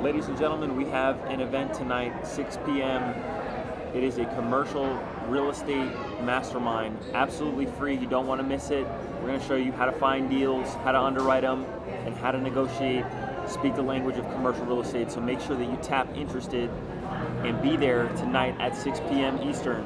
Ladies and gentlemen, we have an event tonight, 6 p.m. It is a commercial real estate mastermind, absolutely free. You don't want to miss it. We're going to show you how to find deals, how to underwrite them, and how to negotiate, speak the language of commercial real estate. So make sure that you tap interested and be there tonight at 6 p.m. Eastern.